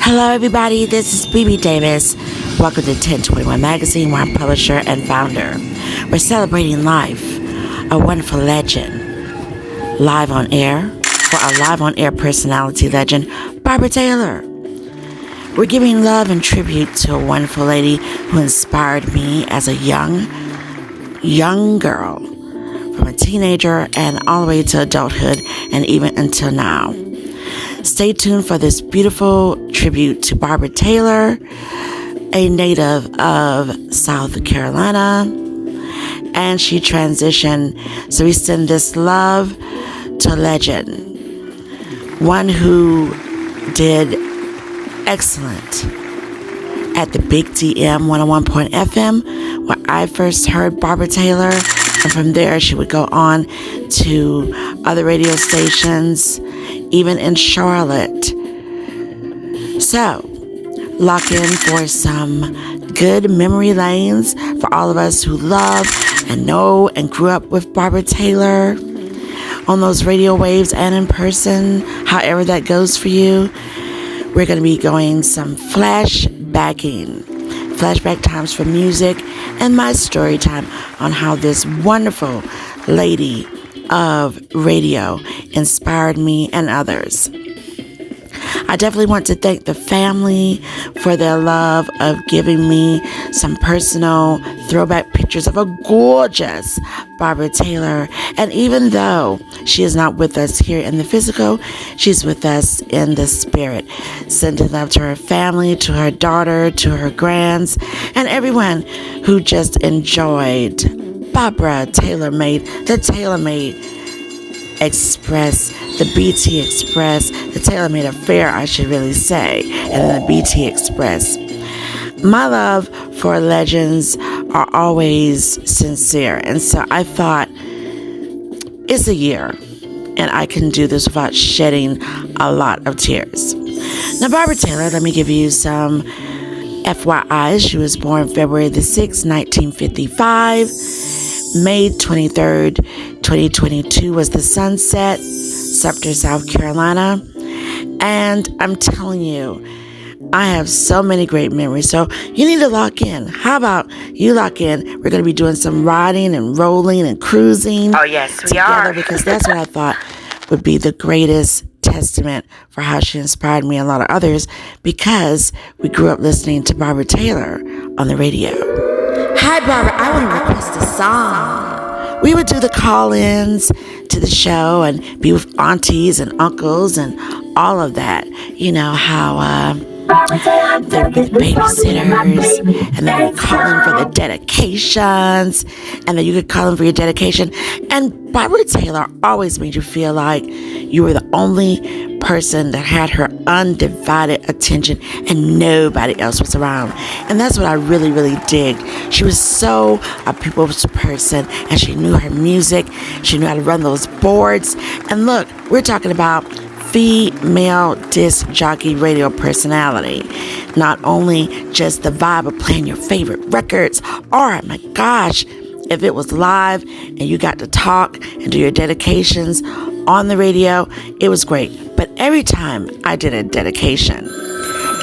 Hello everybody, this is BB Davis. Welcome to 1021 Magazine, where I'm publisher and founder. We're celebrating life, a wonderful legend. Live on air, for our live on air personality legend, BarbaraTaylor. We're giving love and tribute to a wonderful lady who inspired me as a young girl, from a teenager and all the way to adulthood and even until now. Stay tuned for this beautiful tribute to BarbaraTaylor, a native of South Carolina, and she transitioned. So we send this love to a legend, one who did excellent at the Big DM 101.FM, where I first heard BarbaraTaylor, and from there she would go on to other radio stations, even in Charlotte. So, lock in for some good memory lanes for all of us who love and know and grew up with BarbaraTaylor on those radio waves and in person, however that goes for you. We're going to be going some flashback times for music, and my story time on how this wonderful lady of radio inspired me and others. I definitely want to thank the family for their love of giving me some personal throwback pictures of a gorgeous BarbaraTaylor. And even though she is not with us here in the physical, she's with us in the spirit. Sending love to her family, to her daughter, to her grands, and everyone who just enjoyed BarbaraTaylor made the TaylorMade Express, the BT Express, the TaylorMade Affair, I should really say, and then the BT Express. My love for legends are always sincere, and so I thought, it's a year, and I can do this without shedding a lot of tears. Now, BarbaraTaylor, let me give you some FYI. She was born February the 6th, 1955. May 23rd, 2022 was the sunset, Sumter, South Carolina. And I'm telling you, I have so many great memories. So you need to lock in. How about you lock in? We're going to be doing some riding and rolling and cruising. Oh, yes, we together are. Because that's what I thought would be the greatest testament for how she inspired me and a lot of others, because we grew up listening to BarbaraTaylor on the radio. Hi, Barbara, I want to request a song. We would do the call-ins to the show and be with aunties and uncles and all of that. You know how there would be the babysitters, and then we'd call in for the dedications, and then you could call in for your dedication. And BarbaraTaylor always made you feel like you were the only person that had her undivided attention and nobody else was around. And that's what I really, really digged. She was so a people's person, and she knew her music. She knew how to run those boards. And look, we're talking about female disc jockey radio personality. Not only just the vibe of playing your favorite records, or my gosh, if it was live and you got to talk and do your dedications on the radio, it was great. But every time I did a dedication,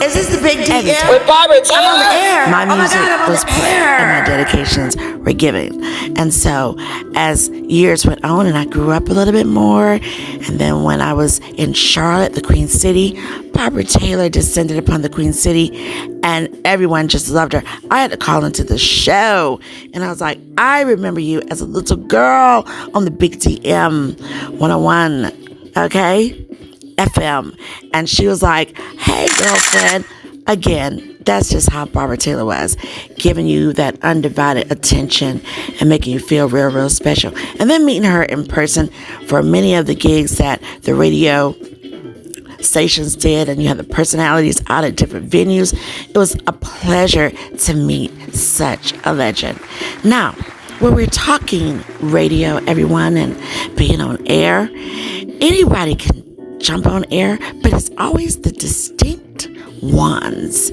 Is this the Big DM? With BarbaraTaylor? I'm on the air. my music I'm on was the played air. and my dedications were given. And so as years went on and I grew up a little bit more, and then when I was in Charlotte, the Queen City, BarbaraTaylor descended upon the Queen City, and everyone just loved her. I had to call into the show, and I was like, I remember you as a little girl on the Big DM 101, okay? FM. And she was like, hey, girlfriend. Again, that's just how BarbaraTaylor was, giving you that undivided attention and making you feel real, real special. And then meeting her in person for many of the gigs that the radio stations did, and you had the personalities out at different venues. It was a pleasure to meet such a legend. Now, when we're talking radio, everyone, and being on air, anybody can jump on air, but it's always the distinct ones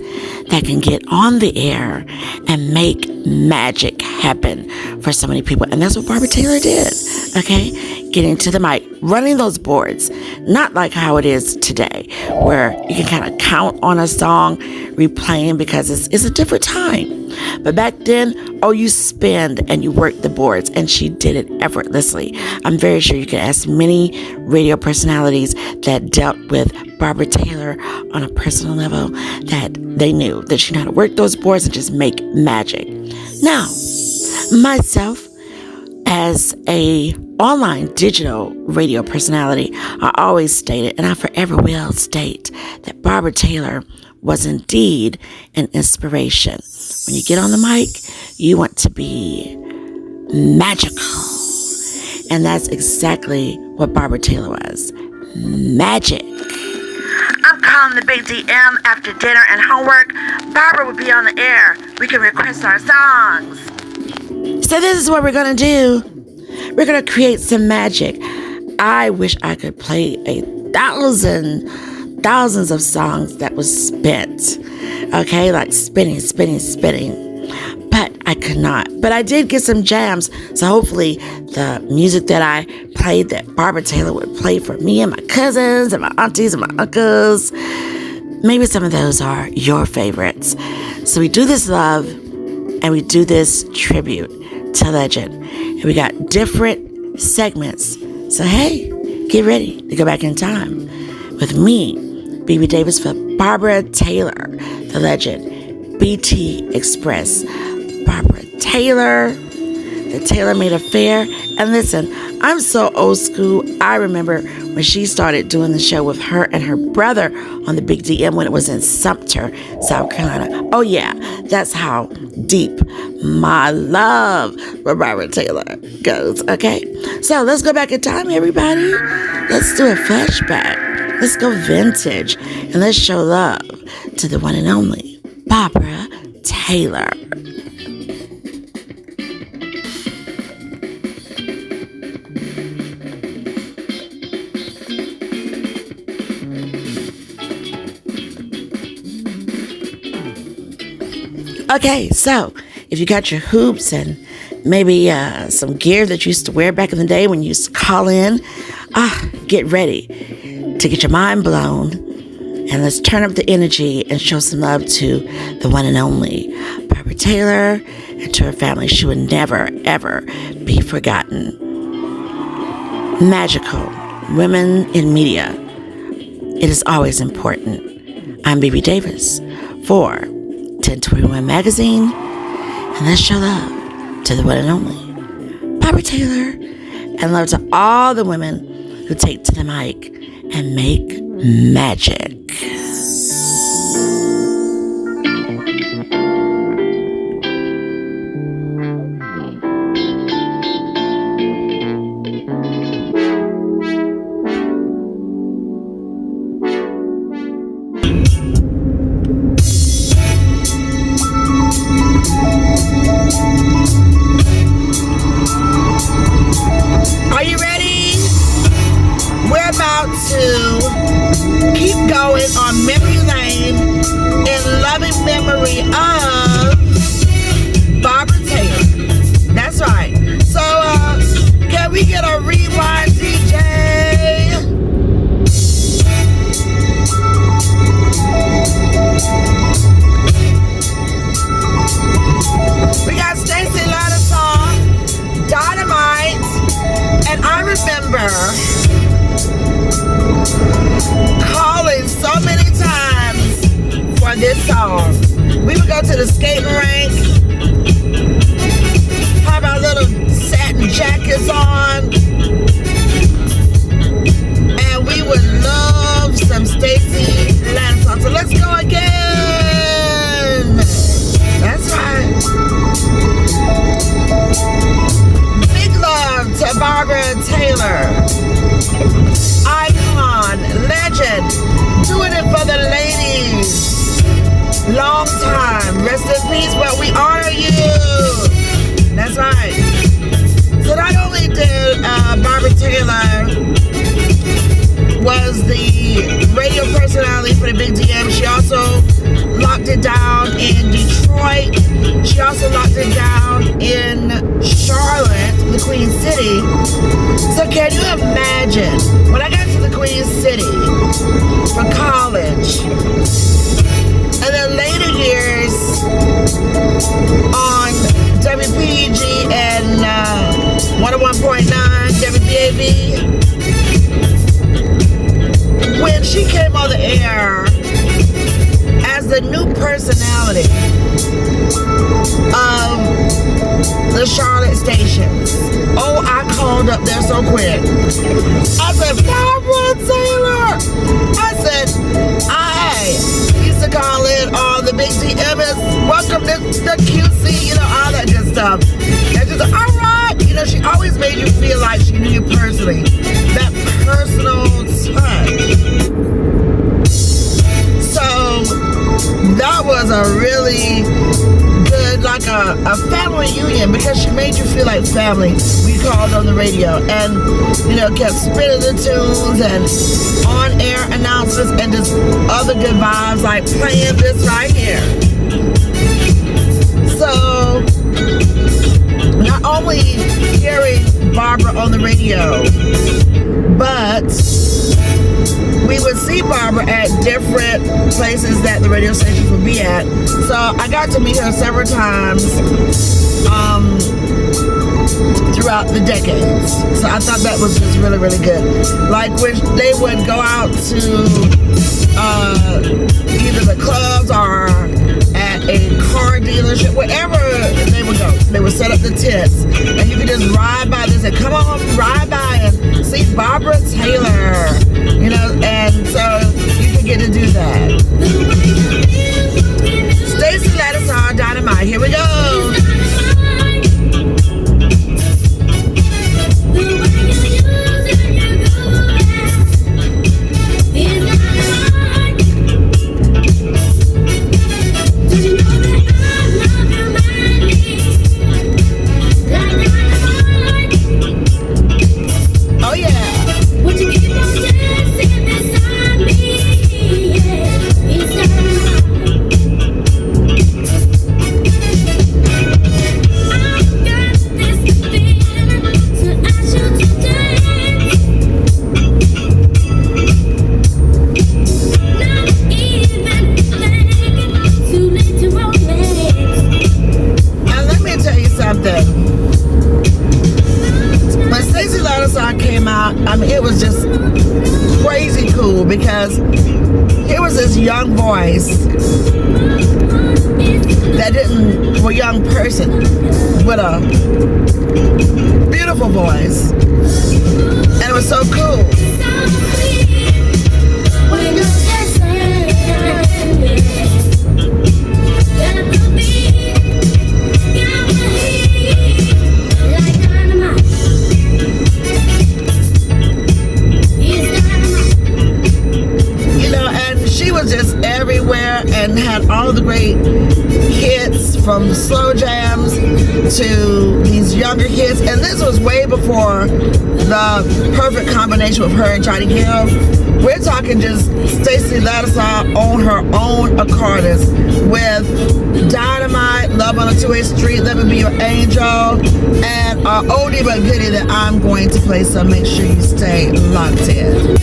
that can get on the air and make magic happen for so many people. And that's what BarbaraTaylor did, okay? getting to the mic, running those boards, not like how it is today, where you can kind of count on a song, replaying because it's a different time. But back then, you spin and you work the boards, and she did it effortlessly. I'm very sure you can ask many radio personalities that dealt with BarbaraTaylor on a personal level that they knew that she knew how to work those boards and just make magic. Now, myself, as a online digital radio personality, I always stated, and I forever will state, that BarbaraTaylor was indeed an inspiration. When you get on the mic, you want to be magical. And that's exactly what BarbaraTaylor was. Magic. I'm calling the big DM after dinner and homework. Barbara would be on the air. We can request our songs. So this is what we're going to do. We're going to create some magic. I wish I could play thousands of songs that was spent. Okay, like spinning. But I could not. But I did get some jams. So hopefully the music that I played that BarbaraTaylor would play for me and my cousins and my aunties and my uncles, maybe some of those are your favorites. So we do this love and we do this tribute to legend. And we got different segments. So hey, get ready to go back in time with me, BB Davis, for BarbaraTaylor, the legend, BT Express, BarbaraTaylor, the Taylor-Made Affair. And listen, I'm so old school. I remember when she started doing the show with her and her brother on the Big DM when it was in Sumter, South Carolina. Oh yeah, that's how deep my love for BarbaraTaylor goes, okay? So let's go back in time, everybody. Let's do a flashback. Let's go vintage. And let's show love to the one and only BarbaraTaylor. Okay, so if you got your hoops and maybe some gear that you used to wear back in the day when you used to call in, get ready to get your mind blown. And let's turn up the energy and show some love to the one and only BarbaraTaylor and to her family. She would never, ever be forgotten. Magical. Women in media. It is always important. I'm BB Davis for 1021 Magazine. And let's show love to the one and only BarbaraTaylor. And love to all the women who take to the mic and make magic. Are you ready? We're about to keep going on memory lane in loving memory of BarbaraTaylor. That's right. So, can we get a rewind, DJ? We got Stacy, Lattisaw, DYNAMITE, and I remember calling so many times for this song. We would go to the skating rink, have our little satin jackets on, and we would love some Stacy Lattisaw. So let's go again. That's right. Big love to BarbaraTaylor. Icon, legend, doing it for the ladies. Long time, rest in peace, but we honor you. That's right. So not only did BarbaraTaylor was the radio personality for the Big DM, she also locked it down in Detroit. She also locked it down in Charlotte, the Queen City. So can you imagine, when I got to the Queen City for college, and then later years on WPG and 101.9 WBAB, when she came on the air as the new personality of the Charlotte stations. Oh, I called up there so quick. I said, BarbaraTaylor. I said, I used to call in on the Big DMS, welcome to the QC, you know, all that good stuff. And she's like, all right. You know, she always made you feel like she knew you personally. That personal touch. So that was a really good, like a family reunion, because she made you feel like family. We called on the radio and, you know, kept spinning the tunes and on-air announcements and just other good vibes, like playing this right here. So not only hearing Barbara on the radio, but we would see Barbara at different places that the radio stations would be at. So I got to meet her several times throughout the decades. So I thought that was just really, really good. Like when they would go out to either the clubs or at a car dealership, wherever they would go. They would set up the tents, and you could just ride by this and come on, ride by and see BarbaraTaylor, you know, and so you could get to do that. Stacy, Lattisaw, Dynamite. Here we go. It was just crazy cool, because here was this young voice that didn't, well, young person with a beautiful voice, and it was so cool. Just everywhere and had all the great hits, from slow jams to these younger hits, and this was way before the perfect combination with her and Johnny Gill. We're talking just Stacy Lattisaw on her own accordance with Dynamite, Love on a Two-Way Street, Let Me Be Your Angel, and an oldie but goodie that I'm going to play, so make sure you stay locked in.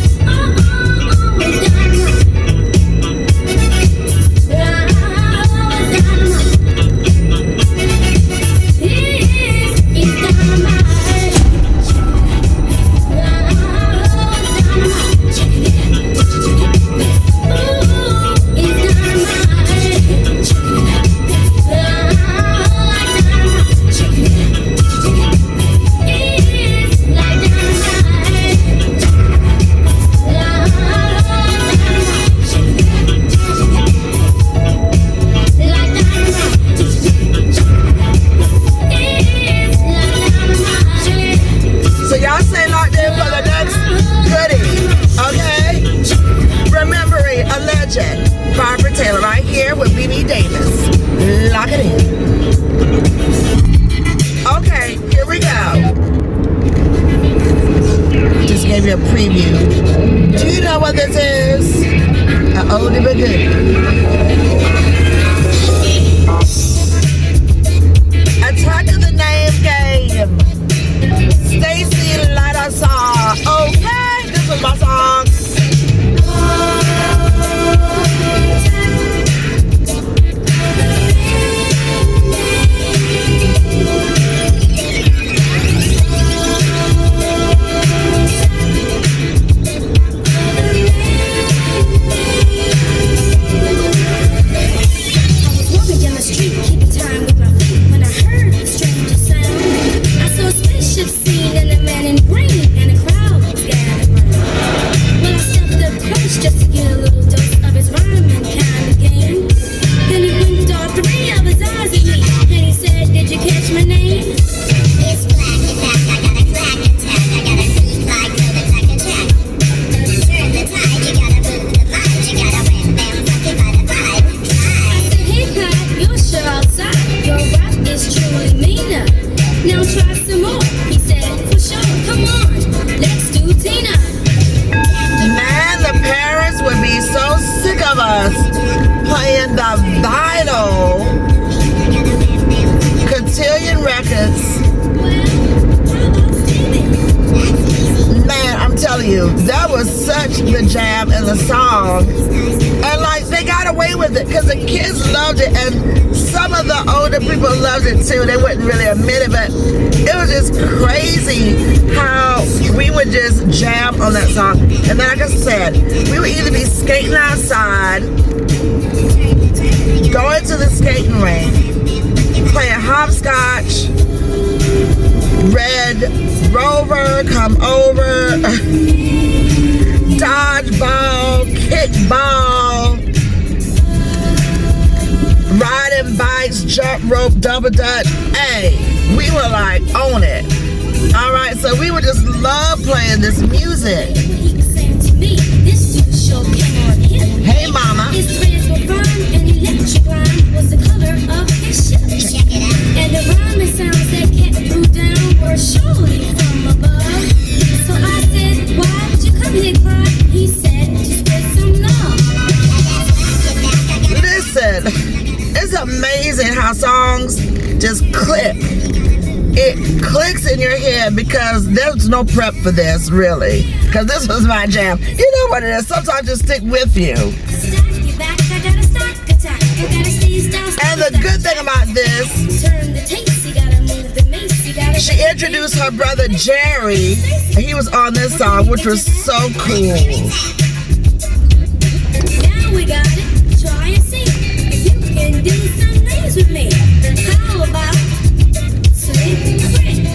BarbaraTaylor right here with BB Davis. Lock it in. Okay, here we go. Just gave you a preview. Do you know what this is? An oldie but goodie. Attack of the Name Game. Stacy Lattisaw such the jam in the song. And like they got away with it because the kids loved it, and some of the older people loved it too. They wouldn't really admit it, but it was just crazy how we would just jam on that song. And then like I said, we would either be skating outside, going to the skating rink, playing hopscotch, Red Rover, come over, dodgeball, kickball, riding bikes, jump rope, double dutch. Hey, we were like on it. All right, so we would just love playing this music. Hey, mama. His friends were fun and electric line was the color of his shirt. Check it out. And the rhyming sounds that kept through down were surely from above. So I said, why did you come here, Clyde? He said, to spread some love. Listen, it's amazing how songs just click. It clicks in your head because there's no prep for this, really. Because this was my jam. You know what it is. Sometimes it stick with you. And the good thing about this, she introduced her brother Jerry, and he was on this song, which was so cool. Now we got it. Try and see if you can do some things with me. How about slip break?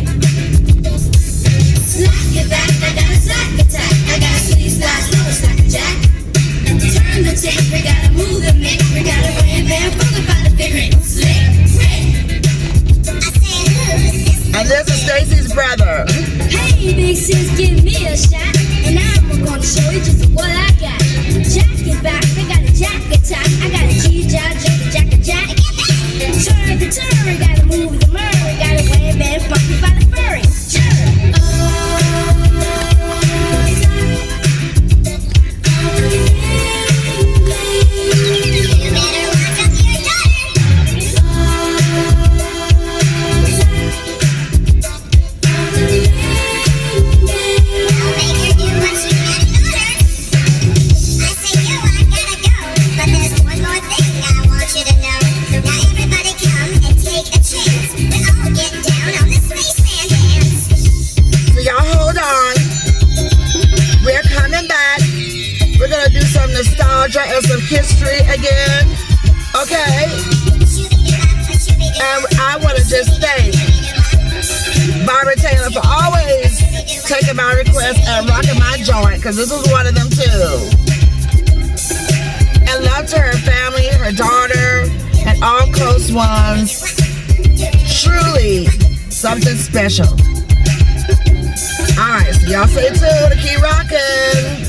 Slack it back, I got a slack attack. I got a sleeve slash low slack jack. Turn the tape, we gotta move the mic. We gotta wham bam, focus by the figure. Slip break. I said, who's this? And this is Stacy's brother. Hey, big sis, give me a shot, and I'm gonna show you just what I got. Jack it back, I got a jack attack. I got a G-jack, jack a jack. Turn the turn, gotta move the murder. Gotta wham bam, focus by the furry. Nostalgia and some history again, okay? And I want to just thank BarbaraTaylor for always taking my request and rocking my joint, because this was one of them too. And love to her family, her daughter, and all close ones. Truly something special. Alright, so y'all stay tuned to keep rocking.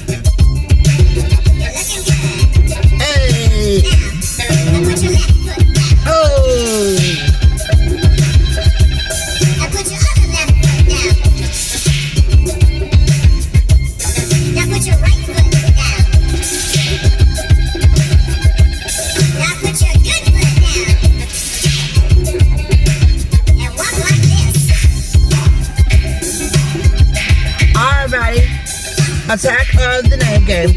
Attack of the name game.